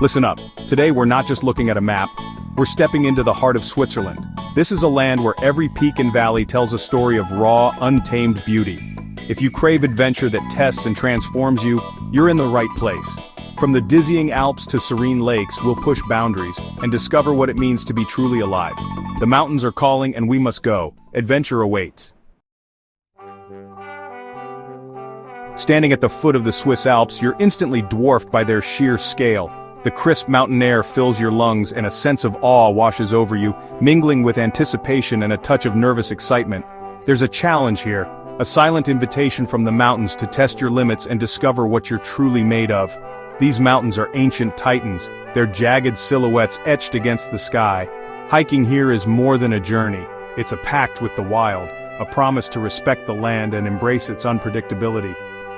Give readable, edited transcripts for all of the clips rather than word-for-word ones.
Listen up. Today we're not just looking at a map, we're stepping into the heart of Switzerland. This is a land where every peak and valley tells a story of raw, untamed beauty. If you crave adventure that tests and transforms you, you're in the right place. From the dizzying Alps to serene lakes, we'll push boundaries and discover what it means to be truly alive. The mountains are calling and we must go. Adventure awaits. Standing at the foot of the Swiss Alps, you're instantly dwarfed by their sheer scale. The crisp mountain air fills your lungs and a sense of awe washes over you, mingling with anticipation and a touch of nervous excitement. There's a challenge here, a silent invitation from the mountains to test your limits and discover what you're truly made of. These mountains are ancient titans, their jagged silhouettes etched against the sky. Hiking here is more than a journey, it's a pact with the wild, a promise to respect the land and embrace its unpredictability.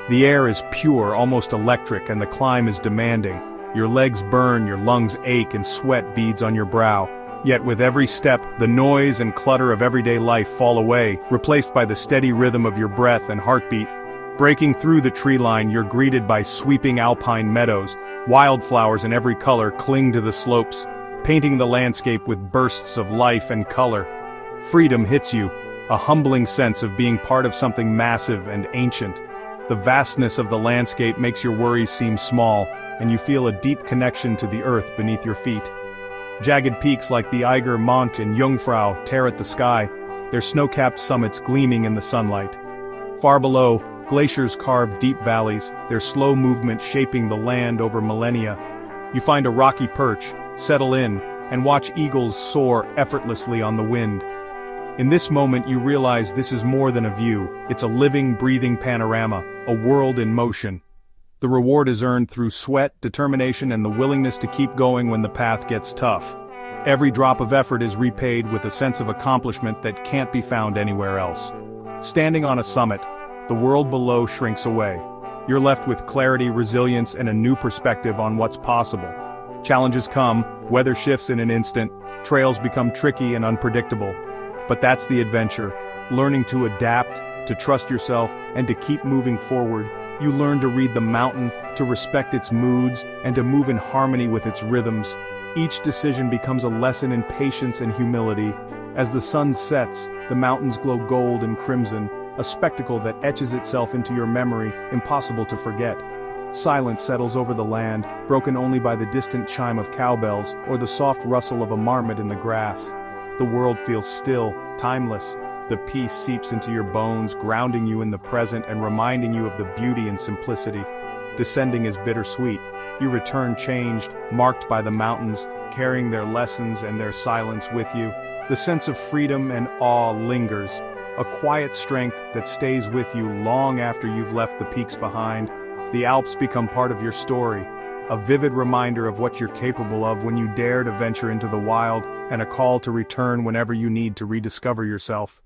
The air is pure, almost electric, and the climb is demanding. Your legs burn, your lungs ache, and sweat beads on your brow. Yet with every step, the noise and clutter of everyday life fall away, replaced by the steady rhythm of your breath and heartbeat. Breaking through the tree line, you're greeted by sweeping alpine meadows. Wildflowers in every color cling to the slopes, painting the landscape with bursts of life and color. Freedom hits you, a humbling sense of being part of something massive and ancient. The vastness of the landscape makes your worries seem small, and you feel a deep connection to the earth beneath your feet. Jagged peaks like the Eiger Mont and Jungfrau tear at the sky, their snow-capped summits gleaming in the sunlight. Far below, glaciers carve deep valleys, their slow movement shaping the land over millennia. You find a rocky perch, settle in, and watch eagles soar effortlessly on the wind. In this moment you realize this is more than a view, it's a living, breathing panorama, a world in motion. The reward is earned through sweat, determination, and the willingness to keep going when the path gets tough. Every drop of effort is repaid with a sense of accomplishment that can't be found anywhere else. Standing on a summit, the world below shrinks away. You're left with clarity, resilience, and a new perspective on what's possible. Challenges come, weather shifts in an instant, trails become tricky and unpredictable. But that's the adventure, learning to adapt, to trust yourself, and to keep moving forward. You learn to read the mountain, to respect its moods, and to move in harmony with its rhythms. Each decision becomes a lesson in patience and humility. As the sun sets, the mountains glow gold and crimson, a spectacle that etches itself into your memory, impossible to forget. Silence settles over the land, broken only by the distant chime of cowbells or the soft rustle of a marmot in the grass. The world feels still, timeless. The peace seeps into your bones, grounding you in the present and reminding you of the beauty and simplicity. Descending is bittersweet. You return changed, marked by the mountains, carrying their lessons and their silence with you. The sense of freedom and awe lingers, a quiet strength that stays with you long after you've left the peaks behind. The Alps become part of your story, a vivid reminder of what you're capable of when you dare to venture into the wild, and a call to return whenever you need to rediscover yourself.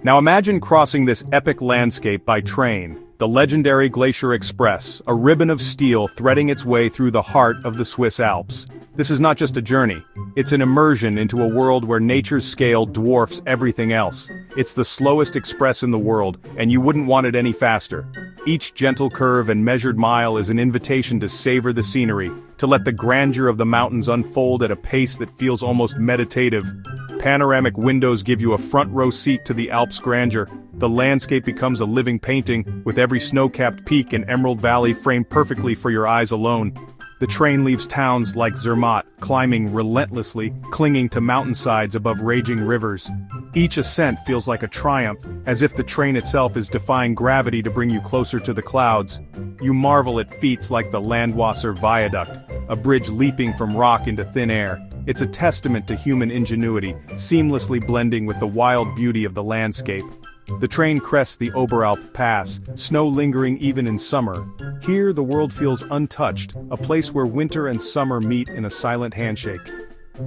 Now imagine crossing this epic landscape by train, the legendary Glacier Express, a ribbon of steel threading its way through the heart of the Swiss Alps. This is not just a journey, it's an immersion into a world where nature's scale dwarfs everything else. It's the slowest express in the world, and you wouldn't want it any faster. Each gentle curve and measured mile is an invitation to savor the scenery, to let the grandeur of the mountains unfold at a pace that feels almost meditative. Panoramic windows give you a front-row seat to the Alps' grandeur. The landscape becomes a living painting, with every snow-capped peak and emerald valley framed perfectly for your eyes alone. The train leaves towns like Zermatt, climbing relentlessly, clinging to mountainsides above raging rivers. Each ascent feels like a triumph, as if the train itself is defying gravity to bring you closer to the clouds. You marvel at feats like the Landwasser Viaduct, a bridge leaping from rock into thin air. It's a testament to human ingenuity, seamlessly blending with the wild beauty of the landscape. The train crests the Oberalp Pass, snow lingering even in summer. Here the world feels untouched, a place where winter and summer meet in a silent handshake.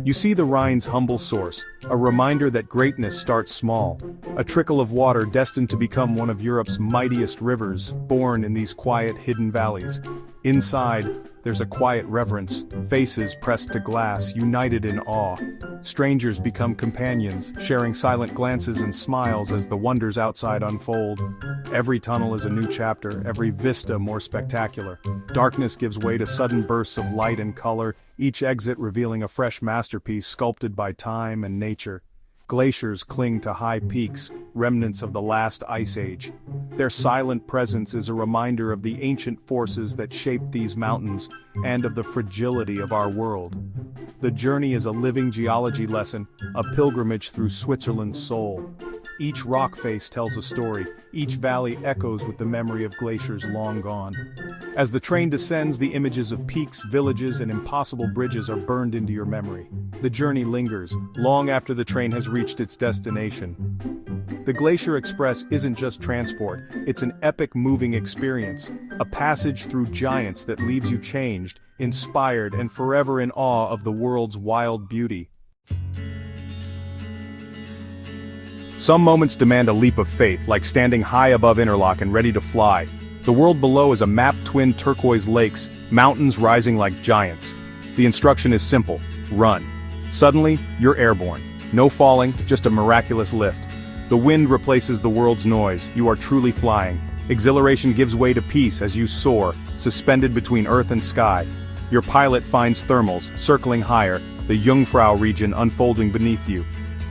You see the Rhine's humble source, a reminder that greatness starts small. A trickle of water destined to become one of Europe's mightiest rivers, born in these quiet hidden valleys. Inside, there's a quiet reverence, faces pressed to glass, united in awe. Strangers become companions, sharing silent glances and smiles as the wonders outside unfold. Every tunnel is a new chapter, every vista more spectacular. Darkness gives way to sudden bursts of light and color, each exit revealing a fresh masterpiece sculpted by time and nature. Glaciers cling to high peaks, remnants of the last ice age. Their silent presence is a reminder of the ancient forces that shaped these mountains, and of the fragility of our world. The journey is a living geology lesson, a pilgrimage through Switzerland's soul. Each rock face tells a story, each valley echoes with the memory of glaciers long gone. As the train descends, the images of peaks, villages, and impossible bridges are burned into your memory. The journey lingers, long after the train has reached its destination. The Glacier Express isn't just transport, it's an epic moving experience, a passage through giants that leaves you changed, inspired, and forever in awe of the world's wild beauty. Some moments demand a leap of faith, like standing high above Interlaken ready to fly. The world below is a map twin turquoise lakes, mountains rising like giants. The instruction is simple: run. Suddenly, you're airborne. No falling, just a miraculous lift. The wind replaces the world's noise, you are truly flying. Exhilaration gives way to peace as you soar, suspended between earth and sky. Your pilot finds thermals, circling higher, the Jungfrau region unfolding beneath you.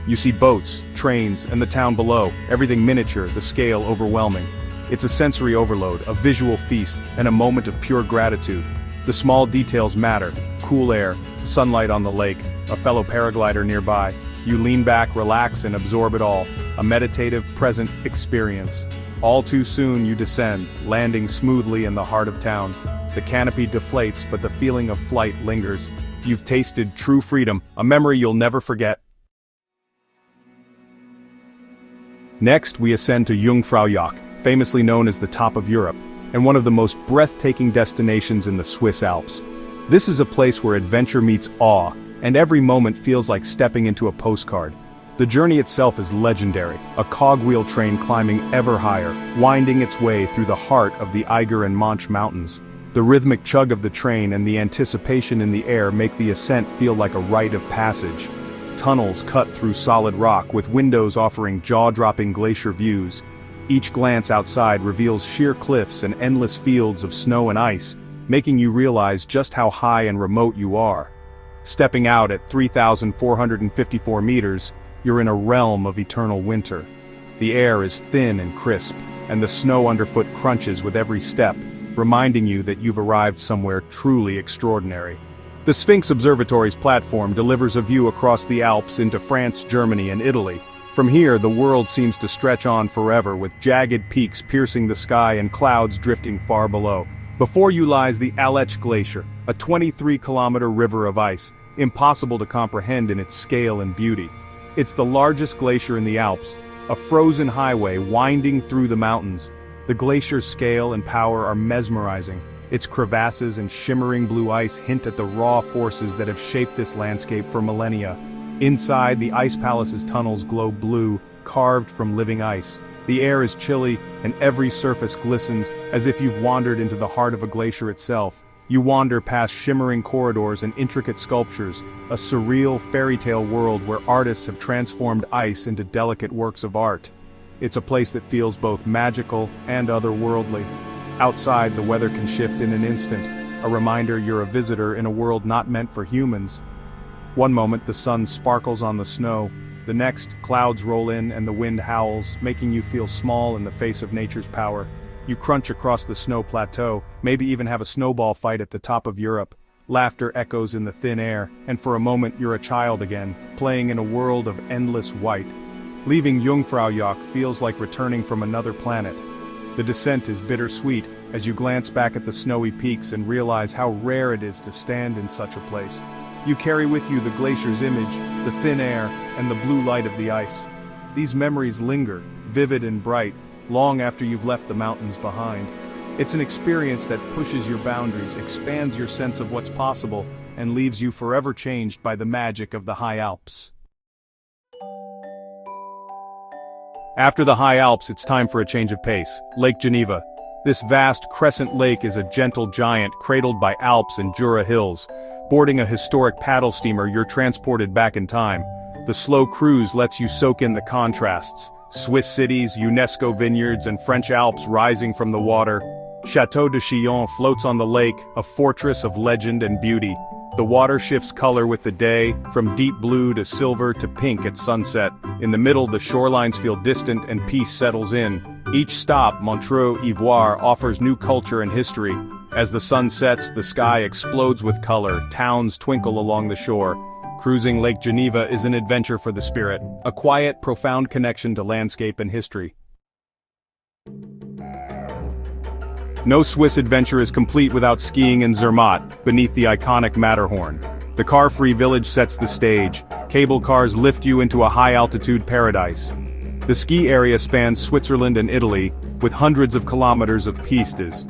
You see boats, trains, and the town below, everything miniature, the scale overwhelming. It's a sensory overload, a visual feast, and a moment of pure gratitude. The small details matter: cool air, sunlight on the lake, a fellow paraglider nearby. You lean back, relax, and absorb it all, a meditative, present experience. All too soon you descend, landing smoothly in the heart of town. The canopy deflates, but the feeling of flight lingers. You've tasted true freedom, a memory you'll never forget. Next, we ascend to Jungfraujoch, famously known as the top of Europe, and one of the most breathtaking destinations in the Swiss Alps. This is a place where adventure meets awe, and every moment feels like stepping into a postcard. The journey itself is legendary, a cogwheel train climbing ever higher, winding its way through the heart of the Eiger and Monch Mountains. The rhythmic chug of the train and the anticipation in the air make the ascent feel like a rite of passage. Tunnels cut through solid rock with windows offering jaw-dropping glacier views. Each glance outside reveals sheer cliffs and endless fields of snow and ice, making you realize just how high and remote you are. Stepping out at 3,454 meters, you're in a realm of eternal winter. The air is thin and crisp, and the snow underfoot crunches with every step, reminding you that you've arrived somewhere truly extraordinary. The Sphinx Observatory's platform delivers a view across the Alps into France, Germany, and Italy. From here, the world seems to stretch on forever, with jagged peaks piercing the sky and clouds drifting far below. Before you lies the Alech Glacier, a 23-kilometer river of ice, impossible to comprehend in its scale and beauty. It's the largest glacier in the Alps, a frozen highway winding through the mountains. The glacier's scale and power are mesmerizing. Its crevasses and shimmering blue ice hint at the raw forces that have shaped this landscape for millennia. Inside, the ice palace's tunnels glow blue, carved from living ice. The air is chilly, and every surface glistens, as if you've wandered into the heart of a glacier itself. You wander past shimmering corridors and intricate sculptures, a surreal fairy tale world where artists have transformed ice into delicate works of art. It's a place that feels both magical and otherworldly. Outside, the weather can shift in an instant, a reminder you're a visitor in a world not meant for humans. One moment the sun sparkles on the snow, the next clouds roll in and the wind howls, making you feel small in the face of nature's power. You crunch across the snow plateau, maybe even have a snowball fight at the top of Europe. Laughter echoes in the thin air, and for a moment you're a child again, playing in a world of endless white. Leaving Jungfraujoch feels like returning from another planet. The descent is bittersweet as you glance back at the snowy peaks and realize how rare it is to stand in such a place. You carry with you the glacier's image, the thin air, and the blue light of the ice. These memories linger, vivid and bright, long after you've left the mountains behind. It's an experience that pushes your boundaries, expands your sense of what's possible, and leaves you forever changed by the magic of the High Alps. After the High Alps, it's time for a change of pace. Lake Geneva. This vast crescent lake is a gentle giant cradled by Alps and Jura hills. Boarding a historic paddle steamer, you're transported back in time. The slow cruise lets you soak in the contrasts. Swiss cities, UNESCO vineyards, and French Alps rising from the water. Château de Chillon floats on the lake, a fortress of legend and beauty. The water shifts color with the day, from deep blue to silver to pink at sunset. In the middle, the shorelines feel distant and peace settles in. Each stop, Montreux, Ivoire, offers new culture and history. As the sun sets, the sky explodes with color, towns twinkle along the shore. Cruising Lake Geneva is an adventure for the spirit, a quiet, profound connection to landscape and history. No Swiss adventure is complete without skiing in Zermatt, beneath the iconic Matterhorn. The car-free village sets the stage. Cable cars lift you into a high-altitude paradise. The ski area spans Switzerland and Italy, with hundreds of kilometers of pistes.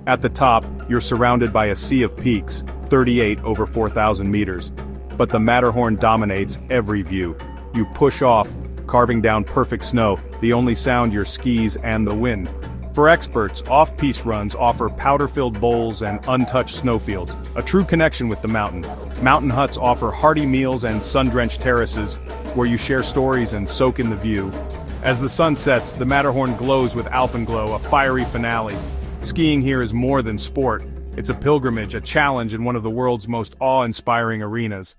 At the top, you're surrounded by a sea of peaks, 38 over 4,000 meters. But the Matterhorn dominates every view. You push off, carving down perfect snow, the only sound your skis and the wind. For experts, off-piste runs offer powder-filled bowls and untouched snowfields, a true connection with the mountain. Mountain huts offer hearty meals and sun-drenched terraces, where you share stories and soak in the view. As the sun sets, the Matterhorn glows with alpenglow, a fiery finale. Skiing here is more than sport. It's a pilgrimage, a challenge in one of the world's most awe-inspiring arenas.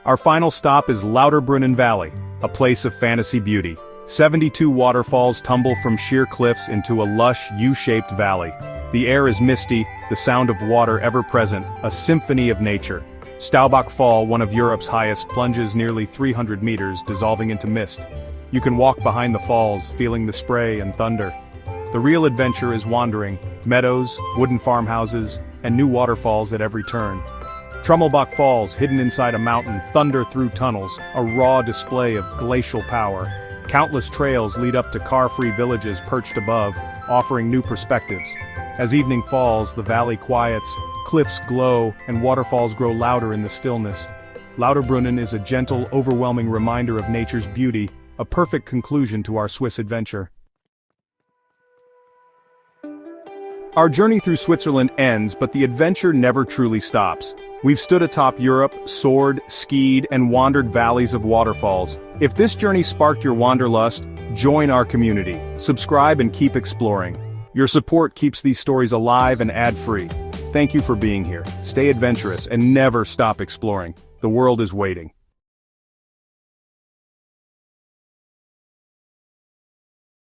Our final stop is Lauterbrunnen Valley, a place of fantasy beauty. 72 waterfalls tumble from sheer cliffs into a lush, U-shaped valley. The air is misty, the sound of water ever present, a symphony of nature. Staubach Fall, one of Europe's highest, plunges nearly 300 meters, dissolving into mist. You can walk behind the falls, feeling the spray and thunder. The real adventure is wandering, meadows, wooden farmhouses, and new waterfalls at every turn. Trummelbach Falls, hidden inside a mountain, thunder through tunnels, a raw display of glacial power. Countless trails lead up to car-free villages perched above, offering new perspectives. As evening falls, the valley quiets, cliffs glow, and waterfalls grow louder in the stillness. Lauterbrunnen is a gentle, overwhelming reminder of nature's beauty, a perfect conclusion to our Swiss adventure. Our journey through Switzerland ends, but the adventure never truly stops. We've stood atop Europe, soared, skied, and wandered valleys of waterfalls. If this journey sparked your wanderlust, join our community. Subscribe and keep exploring. Your support keeps these stories alive and ad-free. Thank you for being here. Stay adventurous and never stop exploring. The world is waiting.